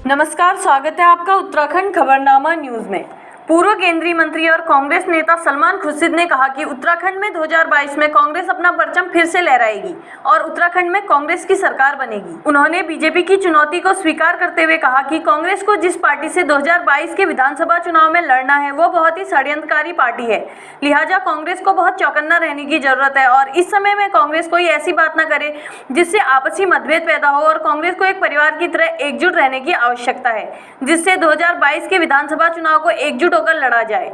नमस्कार, स्वागत है आपका उत्तराखंड खबरनामा न्यूज में। पूर्व केंद्रीय मंत्री और कांग्रेस नेता सलमान खुर्शीद ने कहा कि उत्तराखंड में 2022 में कांग्रेस अपना परचम फिर से लहराएगी और उत्तराखंड में कांग्रेस की सरकार बनेगी। उन्होंने बीजेपी की चुनौती को स्वीकार करते हुए कहा कि कांग्रेस को जिस पार्टी से 2022 के विधानसभा चुनाव में लड़ना है वो बहुत ही षड्यंत्रकारी पार्टी है, लिहाजा कांग्रेस को बहुत चौकन्ना रहने की जरूरत है और इस समय में कांग्रेस कोई ऐसी बात न करे जिससे आपसी मतभेद पैदा हो और कांग्रेस को एक परिवार की तरह एकजुट रहने की आवश्यकता है, जिससे 2022 के विधानसभा चुनाव को एकजुट होकर लड़ा जाए।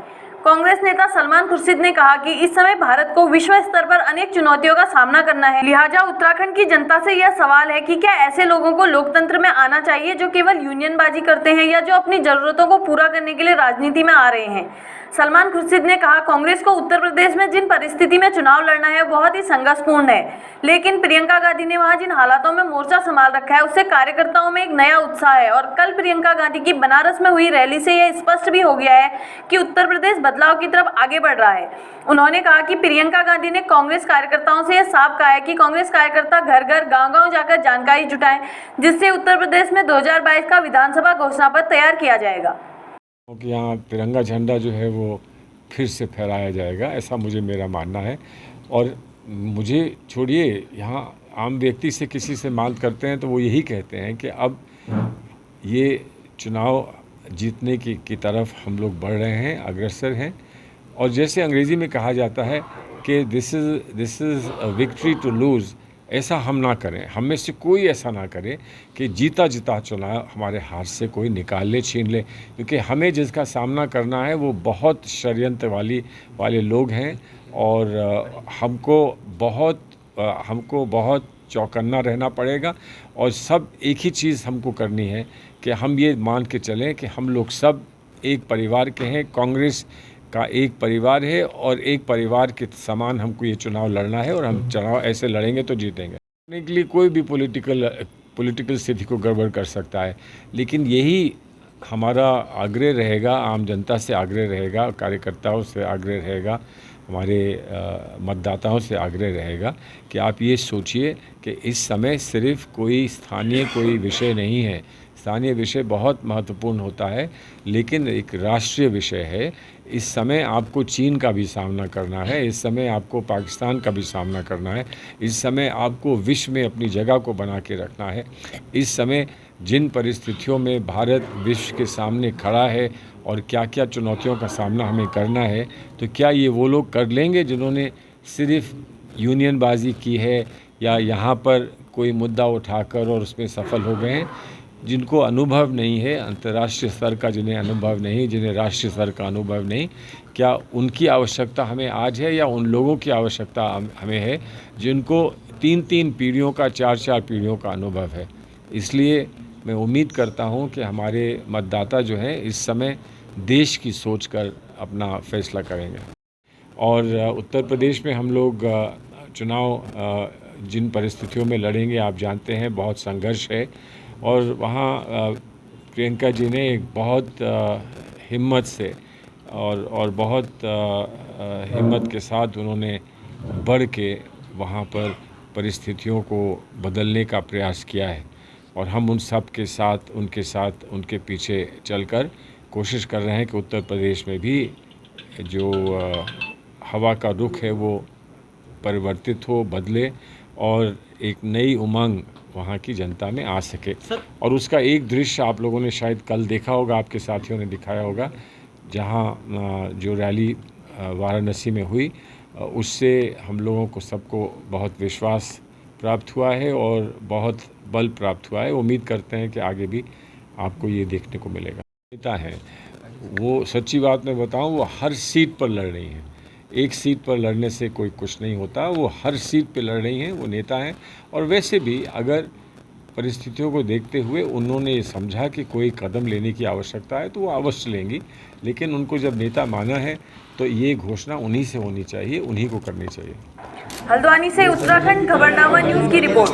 कांग्रेस नेता सलमान खुर्शीद ने कहा कि इस समय भारत को विश्व स्तर पर अनेक चुनौतियों का सामना करना है, लिहाजा उत्तराखंड की जनता से यह सवाल है कि क्या ऐसे लोगों को लोकतंत्र में आना चाहिए जो केवल यूनियनबाजी करते हैं या जो अपनी जरूरतों को पूरा करने के लिए राजनीति में आ रहे हैं। सलमान खुर्शीद ने कहा, कांग्रेस को उत्तर प्रदेश में जिन परिस्थिति में चुनाव लड़ना है वो बहुत ही संघर्षपूर्ण है, लेकिन प्रियंका गांधी ने वहां जिन हालातों में मोर्चा संभाल रखा है उससे कार्यकर्ताओं में एक नया उत्साह है और कल प्रियंका गांधी की बनारस में हुई रैली से यह स्पष्ट भी हो गया है कि उत्तर प्रदेश बदलाव की तरफ आगे बढ़ रहा है। उन्होंने कहा कि प्रियंका गांधी ने कांग्रेस कार्यकर्ताओं से यह साफ कहा है कि कांग्रेस कार्यकर्ता घर घर गांव-गांव जाकर जानकारी जुटाएं, जिससे उत्तर प्रदेश में 2022 का विधानसभा घोषणा पत्र तैयार किया जाएगा। कि यहाँ तिरंगा झंडा जो है वो फिर से फहराया जाएगा, ऐसा मेरा मानना है। और मुझे छोड़िए, यहाँ आम व्यक्ति से किसी से मांग करते हैं तो वो यही कहते हैं कि अब ये चुनाव जीतने की तरफ हम लोग बढ़ रहे हैं, अग्रसर हैं। और जैसे अंग्रेज़ी में कहा जाता है कि this is a victory to lose, ऐसा हम ना करें, हम में से कोई ऐसा ना करे कि जीता चुनाव हमारे हाथ से कोई निकाल ले, छीन ले, क्योंकि हमें जिसका सामना करना है वो बहुत षड्यंत्र वाले लोग हैं और हमको बहुत चौकन्ना रहना पड़ेगा। और सब एक ही चीज़ हमको करनी है कि हम ये मान के चलें कि हम लोग सब एक परिवार के हैं, कांग्रेस का एक परिवार है और एक परिवार के समान हमको ये चुनाव लड़ना है और हम चुनाव ऐसे लड़ेंगे तो जीतेंगे। लड़ने के लिए कोई भी पॉलिटिकल स्थिति को गड़बड़ कर सकता है, लेकिन यही हमारा आग्रह रहेगा, आम जनता से आग्रह रहेगा, कार्यकर्ताओं से आग्रह रहेगा, हमारे मतदाताओं से आग्रह रहेगा कि आप ये सोचिए कि इस समय सिर्फ कोई विषय नहीं है। स्थानीय विषय बहुत महत्वपूर्ण होता है, लेकिन एक राष्ट्रीय विषय है। इस समय आपको चीन का भी सामना करना है, इस समय आपको पाकिस्तान का भी सामना करना है, इस समय आपको विश्व में अपनी जगह को बना के रखना है। इस समय जिन परिस्थितियों में भारत विश्व के सामने खड़ा है और क्या क्या चुनौतियों का सामना हमें करना है, तो क्या ये वो लोग कर लेंगे जिन्होंने सिर्फ यूनियनबाजी की है या यहाँ पर कोई मुद्दा उठाकर और उसमें सफल हो गए हैं? जिनको अनुभव नहीं है अंतर्राष्ट्रीय स्तर का, जिन्हें अनुभव नहीं, जिन्हें राष्ट्रीय स्तर का अनुभव नहीं, क्या उनकी आवश्यकता हमें आज है या उन लोगों की आवश्यकता हमें है जिनको 3-3 पीढ़ियों का, 4-4 पीढ़ियों का अनुभव है? इसलिए मैं उम्मीद करता हूं कि हमारे मतदाता जो हैं इस समय देश की सोच कर अपना फैसला करेंगे। और उत्तर प्रदेश में हम लोग चुनाव जिन परिस्थितियों में लड़ेंगे, आप जानते हैं बहुत संघर्ष है और वहाँ प्रियंका जी ने एक बहुत हिम्मत से और बहुत हिम्मत के साथ उन्होंने बढ़ के वहाँ पर परिस्थितियों को बदलने का प्रयास किया है और हम उनके साथ उनके पीछे चलकर कोशिश कर रहे हैं कि उत्तर प्रदेश में भी जो हवा का रुख है वो परिवर्तित हो, बदले और एक नई उमंग वहाँ की जनता में आ सके। और उसका एक दृश्य आप लोगों ने शायद कल देखा होगा, आपके साथियों ने दिखाया होगा, जहाँ जो रैली वाराणसी में हुई, उससे हम लोगों को सबको बहुत विश्वास प्राप्त हुआ है और बहुत बल प्राप्त हुआ है। उम्मीद करते हैं कि आगे भी आपको ये देखने को मिलेगा। नेता हैं वो, सच्ची बात मैं बताऊं, वो हर सीट पर लड़ रही हैं। एक सीट पर लड़ने से कोई कुछ नहीं होता, वो हर सीट पे लड़ रही हैं, वो नेता हैं। और वैसे भी अगर परिस्थितियों को देखते हुए उन्होंने ये समझा कि कोई कदम लेने की आवश्यकता है तो वो अवश्य लेंगी, लेकिन उनको जब नेता माना है तो ये घोषणा उन्हीं से होनी चाहिए, उन्हीं को करनी चाहिए। हल्द्वानी से उत्तराखंड खबरनामा न्यूज की रिपोर्ट।